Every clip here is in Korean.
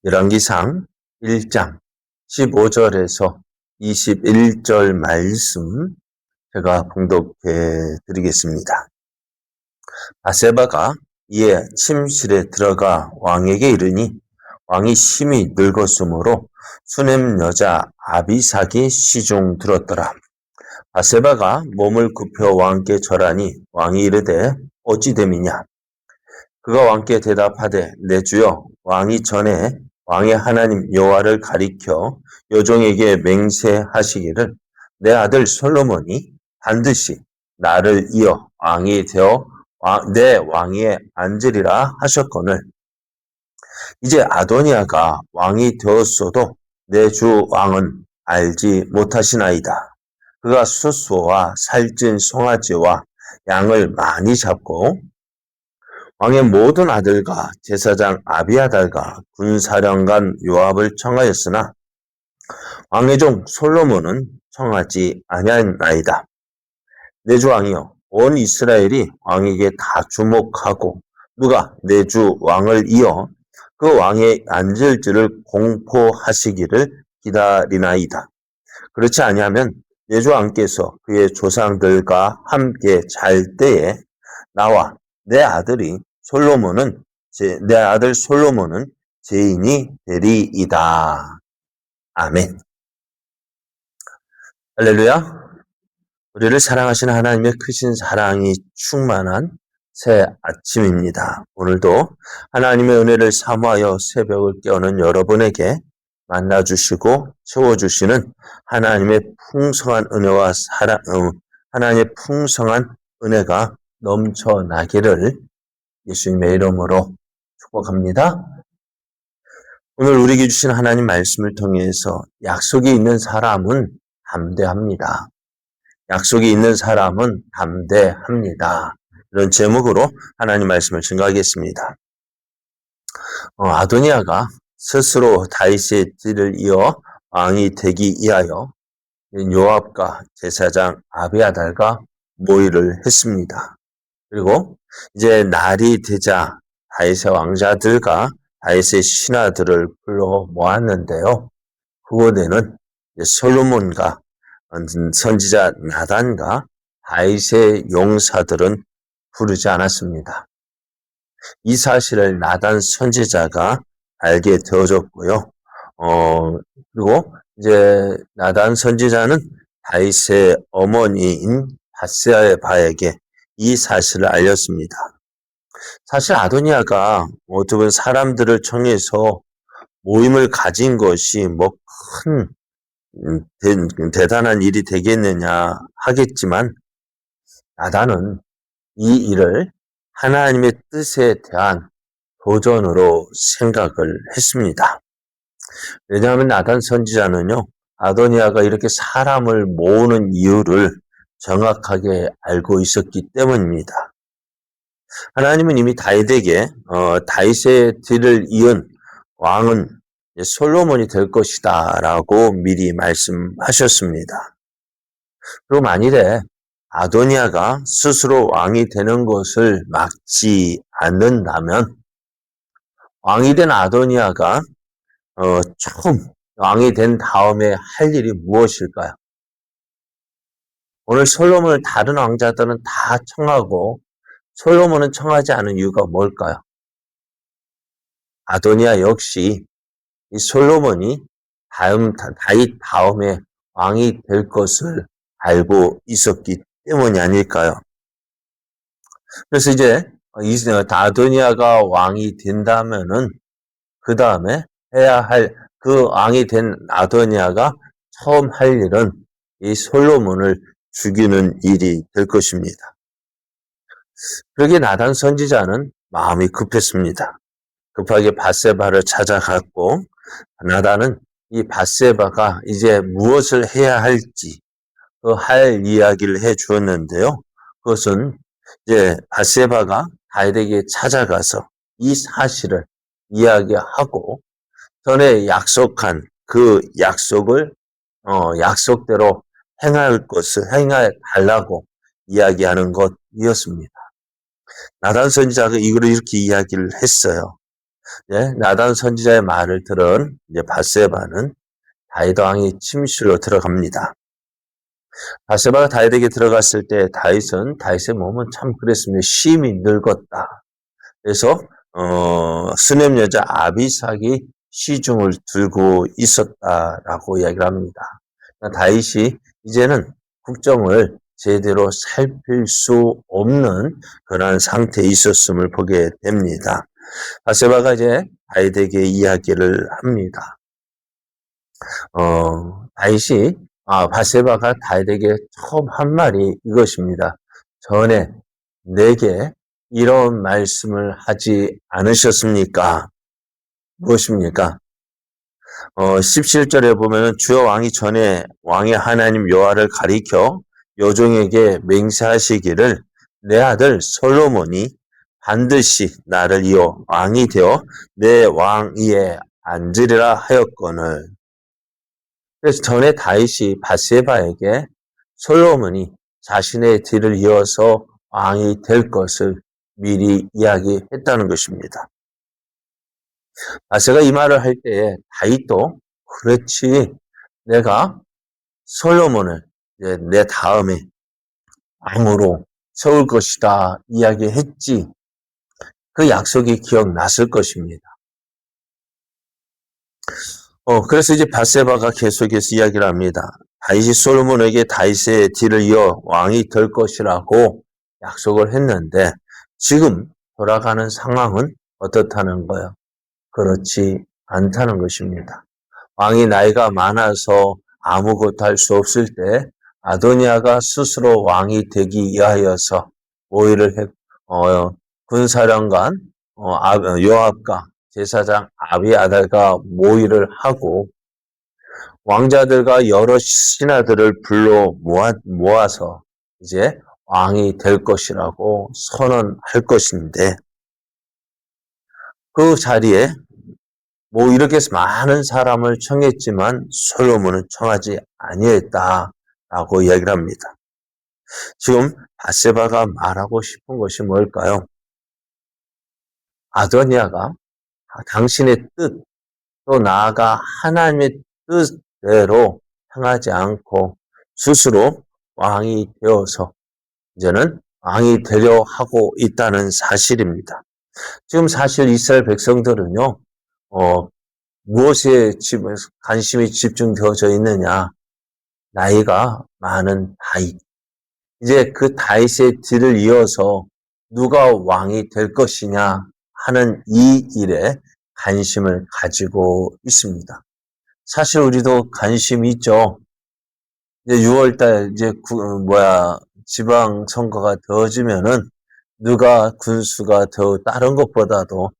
열왕기상 1장 15절에서 21절 말씀 제가 봉독해 드리겠습니다. 바세바가 이에 침실에 들어가 왕에게 이르니 왕이 심히 늙었으므로 수넴 여자 아비삭이 시중 들었더라. 바세바가 몸을 굽혀 왕께 절하니 왕이 이르되 어찌 됨이냐. 그가 왕께 대답하되 내 주여 왕이 전에 왕의 하나님 여호와를 가리켜 여종에게 맹세하시기를 내 아들 솔로몬이 반드시 나를 이어 왕이 되어 내 왕위에 앉으리라 하셨거늘 이제 아도니아가 왕이 되었어도 내 주 왕은 알지 못하시나이다. 그가 수소와 살찐 송아지와 양을 많이 잡고 왕의 모든 아들과 제사장 아비아달과 군사령관 요압을 청하였으나 왕의 종 솔로몬은 청하지 아니하나이다. 내 주 왕이여 온 이스라엘이 왕에게 다 주목하고 누가 내 주 왕을 이어 그 왕에 앉을 줄을 공포하시기를 기다리나이다. 그렇지 아니하면 내 주 왕께서 그의 조상들과 함께 잘 때에 나와 내 아들 솔로몬은 죄인이 되리이다. 아멘. 할렐루야. 우리를 사랑하시는 하나님의 크신 사랑이 충만한 새 아침입니다. 오늘도 하나님의 은혜를 사모하여 새벽을 깨우는 여러분에게 만나주시고 채워주시는 하나님의 풍성한 은혜와 하나님의 풍성한 은혜가 넘쳐나기를 예수님의 이름으로 축복합니다. 오늘 우리에게 주신 하나님 말씀을 통해서 약속이 있는 사람은 담대합니다. 약속이 있는 사람은 담대합니다. 이런 제목으로 하나님 말씀을 증거하겠습니다. 아도니아가 스스로 다윗의 뒤를 이어 왕이 되기 위하여 요압과 제사장 아비아달과 모의를 했습니다. 그리고 이제 날이 되자 다윗의 왕자들과 다윗의 신하들을 불러 모았는데요. 그곳에는 솔로몬과 선지자 나단과 다윗의 용사들은 부르지 않았습니다. 이 사실을 나단 선지자가 알게 되어졌고요. 그리고 이제 나단 선지자는 다윗의 어머니인 바세바에게 이 사실을 알렸습니다. 사실 아도니아가 어떻게 사람들을 청해서 모임을 가진 것이 큰 대단한 일이 되겠느냐 하겠지만 나단은 이 일을 하나님의 뜻에 대한 도전으로 생각을 했습니다. 왜냐하면 나단 선지자는요, 아도니아가 이렇게 사람을 모으는 이유를 정확하게 알고 있었기 때문입니다. 하나님은 이미 다윗에게 다윗의 뒤를 이은 왕은 솔로몬이 될 것이다 라고 미리 말씀하셨습니다. 그리고 만일에 아도니아가 스스로 왕이 되는 것을 막지 않는다면 왕이 된 아도니아가 처음 왕이 된 다음에 할 일이 무엇일까요? 오늘 솔로몬을 다른 왕자들은 다 청하고 솔로몬은 청하지 않은 이유가 뭘까요? 아도니아 역시 이 솔로몬이 다윗 다음에 왕이 될 것을 알고 있었기 때문이 아닐까요? 그래서 이제 아도니아가 왕이 된다면은 그 다음에 해야 할 그 왕이 된 아도니아가 처음 할 일은 이 솔로몬을 죽이는 일이 될 것입니다. 그러기에 나단 선지자는 마음이 급했습니다. 급하게 바세바를 찾아갔고 나단은 이 바세바가 이제 무엇을 해야 할지 할 이야기를 해 주었는데요. 그것은 이제 바세바가 다윗에게 찾아가서 이 사실을 이야기하고 전에 약속한 그 약속을 약속대로 행해 달라고 이야기하는 것이었습니다. 나단 선지자가 이걸 이렇게 이야기를 했어요. 나단 선지자의 말을 들은 이제 밧세바는 다윗 왕이 침실로 들어갑니다. 밧세바가 다윗에게 들어갔을 때 다윗의 몸은 참 그랬습니다. 심히 늙었다. 그래서 스넴 여자 아비삭이 시중을 들고 있었다라고 이야기를 합니다. 그러니까 다윗이 이제는 국정을 제대로 살필 수 없는 그런 상태에 있었음을 보게 됩니다. 밧세바가 이제 다윗에게 이야기를 합니다. 밧세바가 다윗에게 처음 한 말이 이것입니다. 전에 내게 이런 말씀을 하지 않으셨습니까? 무엇입니까? 17절에 보면은 주여 왕이 전에 왕의 하나님 여호와를 가리켜 여종에게 맹세하시기를 내 아들 솔로몬이 반드시 나를 이어 왕이 되어 내 왕위에 앉으리라 하였거늘. 그래서 전에 다윗이 밧세바에게 솔로몬이 자신의 뒤를 이어서 왕이 될 것을 미리 이야기했다는 것입니다. 밧세바가 이 말을 할 때에 다윗도 그렇지, 내가 솔로몬을 내 다음에 왕으로 세울 것이다 이야기했지. 그 약속이 기억났을 것입니다. 그래서 이제 밧세바가 계속해서 이야기를 합니다. 다윗이 솔로몬에게 다윗의 뒤를 이어 왕이 될 것이라고 약속을 했는데 지금 돌아가는 상황은 어떻다는 거예요? 그렇지 않다는 것입니다. 왕이 나이가 많아서 아무것도 할 수 없을 때 아도니아가 스스로 왕이 되기 위하여서 모의를 군사령관 요압과 제사장 아비아달과 모의를 하고 왕자들과 여러 신하들을 불러 모아서 이제 왕이 될 것이라고 선언할 것인데 그 자리에 이렇게 해서 많은 사람을 청했지만 솔로몬은 청하지 아니했다라고 이야기를 합니다. 지금 밧세바가 말하고 싶은 것이 뭘까요? 아도니아가 당신의 뜻, 또 나아가 하나님의 뜻대로 행하지 않고 스스로 왕이 되어서 이제는 왕이 되려 하고 있다는 사실입니다. 지금 사실 이스라엘 백성들은요, 무엇에 관심이 집중되어져 있느냐? 나이가 많은 다윗. 이제 그 다윗의 뒤를 이어서 누가 왕이 될 것이냐 하는 이 일에 관심을 가지고 있습니다. 사실 우리도 관심이 있죠. 이제 6월달 지방선거가 되어지면은 누가 군수가 다른 것보다도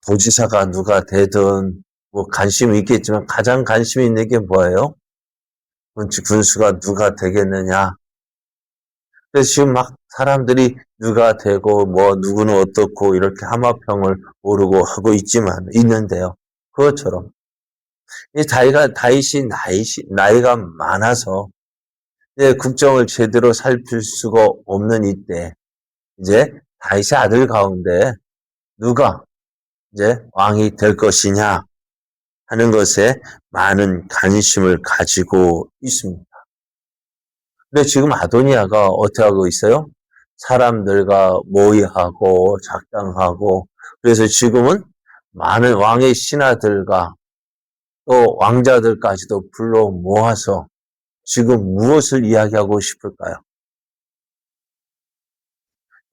도지사가 누가 되든 관심이 있겠지만 가장 관심이 있는 게 뭐예요? 군수가 누가 되겠느냐. 그래서 지금 막 사람들이 누가 되고 누구는 어떻고 이렇게 하마평을 오르고 하고 있는데요. 그것처럼 이 다윗이 나이가 많아서 이제 국정을 제대로 살필 수가 없는 이때 이제 다윗의 아들 가운데 누가 이제 왕이 될 것이냐 하는 것에 많은 관심을 가지고 있습니다. 근데 지금 아도니아가 어떻게 하고 있어요? 사람들과 모의하고 작당하고 그래서 지금은 많은 왕의 신하들과 또 왕자들까지도 불러 모아서 지금 무엇을 이야기하고 싶을까요?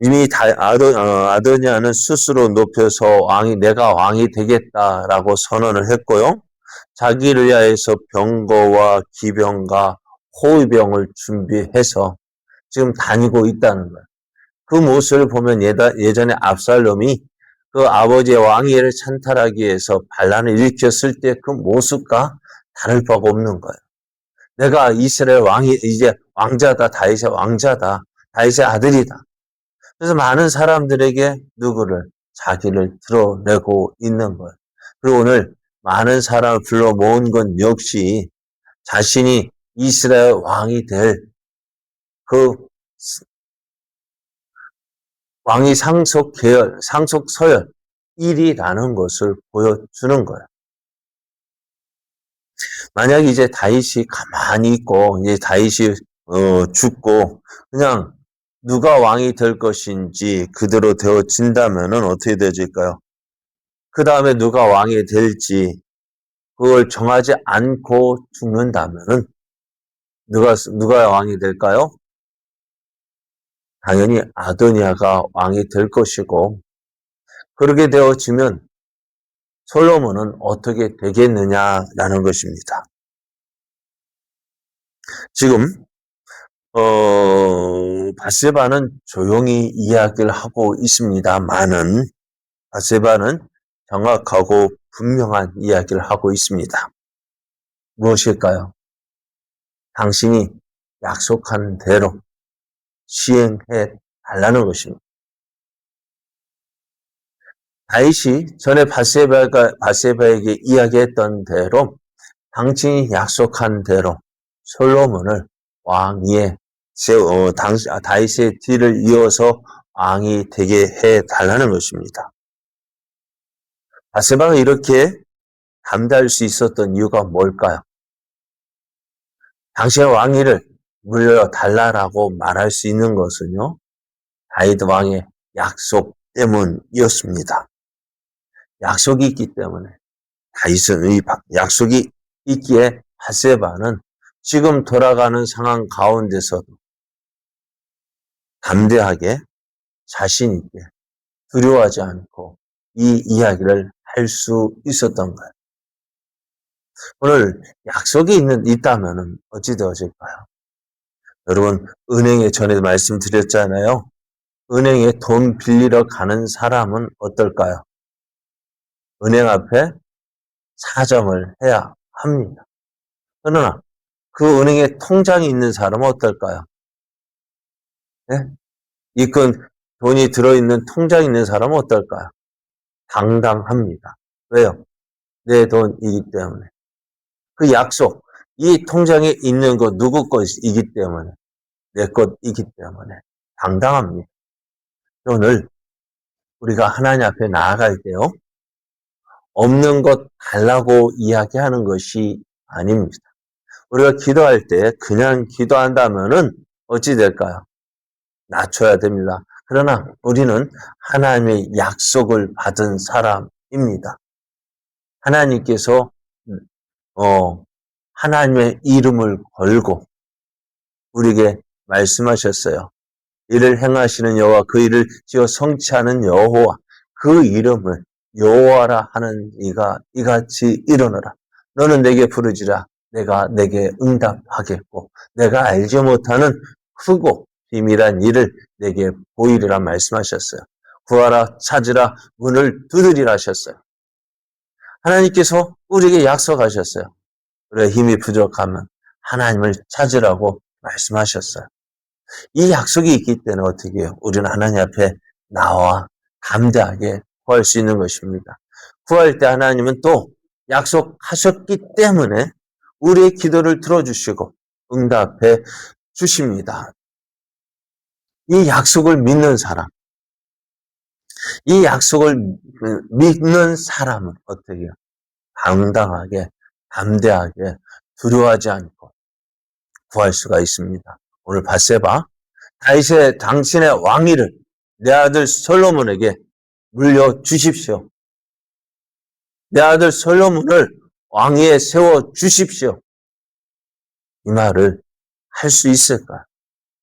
이미 아도니아는 스스로 높여서 내가 왕이 되겠다라고 선언을 했고요. 자기를 위하여서 병거와 기병과 호위병을 준비해서 지금 다니고 있다는 거예요. 그 모습을 보면 예전에 압살롬이 그 아버지의 왕위를 찬탈하기 위해서 반란을 일으켰을 때 그 모습과 다를 바가 없는 거예요. 내가 이스라엘 이제 왕자다, 다윗의 왕자다, 다윗의 아들이다. 그래서 많은 사람들에게 자기를 드러내고 있는 거예요. 그리고 오늘 많은 사람을 불러 모은 건 역시 자신이 이스라엘 왕이 될 그 왕위 상속 서열, 일이라는 것을 보여주는 거예요. 만약 이제 다윗이 가만히 있고 이제 다윗이 죽고 그냥 누가 왕이 될 것인지 그대로 되어진다면은 어떻게 되어질까요? 그 다음에 누가 왕이 될지 그걸 정하지 않고 죽는다면은 누가 왕이 될까요? 당연히 아도니아가 왕이 될 것이고 그렇게 되어지면 솔로몬은 어떻게 되겠느냐라는 것입니다. 지금 밧세바는 조용히 이야기를 하고 있습니다만은 밧세바는 정확하고 분명한 이야기를 하고 있습니다. 무엇일까요? 당신이 약속한 대로 시행해 달라는 것입니다. 다윗이 전에 밧세바에게 이야기했던 대로 당신이 약속한 대로 솔로몬을 왕위에 다윗의 뒤를 이어서 왕이 되게 해 달라는 것입니다. 밧세바가 이렇게 담대할 수 있었던 이유가 뭘까요? 당신의 왕위를 물려달라고 말할 수 있는 것은요, 다윗 왕의 약속 때문이었습니다. 약속이 있기 때문에 다윗은 이 약속이 있기에 밧세바는 지금 돌아가는 상황 가운데서도 담대하게 자신 있게 두려워하지 않고 이 이야기를 할 수 있었던 거예요. 오늘 약속이 있다면 어찌 되어질까요? 여러분 은행에 전에 말씀드렸잖아요. 은행에 돈 빌리러 가는 사람은 어떨까요? 은행 앞에 사정을 해야 합니다. 그러나 그 은행에 통장이 있는 사람은 어떨까요? 네? 돈이 들어있는 통장이 있는 사람은 어떨까요? 당당합니다. 왜요? 내 돈이기 때문에. 그 약속, 이 통장에 있는 거 누구 것이기 때문에, 내 것이기 때문에 당당합니다. 오늘 우리가 하나님 앞에 나아갈 때요, 없는 것 달라고 이야기하는 것이 아닙니다. 우리가 기도할 때 그냥 기도한다면은 어찌 될까요? 낮춰야 됩니다. 그러나 우리는 하나님의 약속을 받은 사람입니다. 하나님께서 하나님의 이름을 걸고 우리에게 말씀하셨어요. 이를 행하시는 여호와 그 일을 지어 성취하는 여호와 그 이름을 여호와라 하는 이가 이같이 일어나라. 너는 내게 부르지라 내가 내게 응답하겠고 내가 알지 못하는 크고 비밀한 일을 내게 보이리라 말씀하셨어요. 구하라 찾으라 문을 두드리라 하셨어요. 하나님께서 우리에게 약속하셨어요. 우리가 힘이 부족하면 하나님을 찾으라고 말씀하셨어요. 이 약속이 있기 때문에 어떻게 해요? 우리는 하나님 앞에 나와 담대하게 구할 수 있는 것입니다. 구할 때 하나님은 또 약속하셨기 때문에 우리의 기도를 들어주시고 응답해 주십니다. 이 약속을 믿는 사람, 이 약속을 믿는 사람은 어떻게 해요? 당당하게, 담대하게, 두려워하지 않고 구할 수가 있습니다. 오늘 밧세바, 다윗의 당신의 왕위를 내 아들 솔로몬에게 물려주십시오. 내 아들 솔로몬을 왕위에 세워주십시오. 이 말을 할 수 있을까?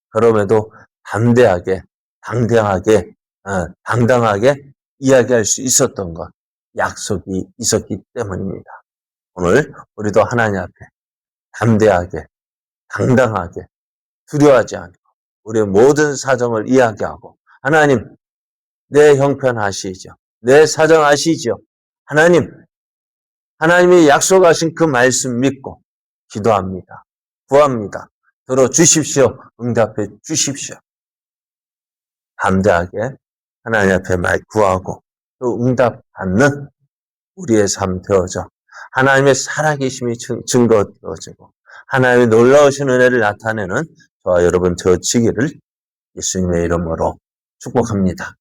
그럼에도 담대하게, 당당하게 이야기할 수 있었던 것, 약속이 있었기 때문입니다. 오늘 우리도 하나님 앞에 담대하게, 당당하게, 두려워하지 않고 우리의 모든 사정을 이야기하고 하나님, 내 형편 아시죠? 내 사정 아시죠? 하나님이 약속하신 그 말씀 믿고 기도합니다. 구합니다. 들어주십시오. 응답해 주십시오. 담대하게 하나님 앞에 말 구하고 또 응답받는 우리의 삶 되어져 하나님의 살아계심이 증거 되어지고 하나님의 놀라우신 은혜를 나타내는 저와 여러분 되어지기를 예수님의 이름으로 축복합니다.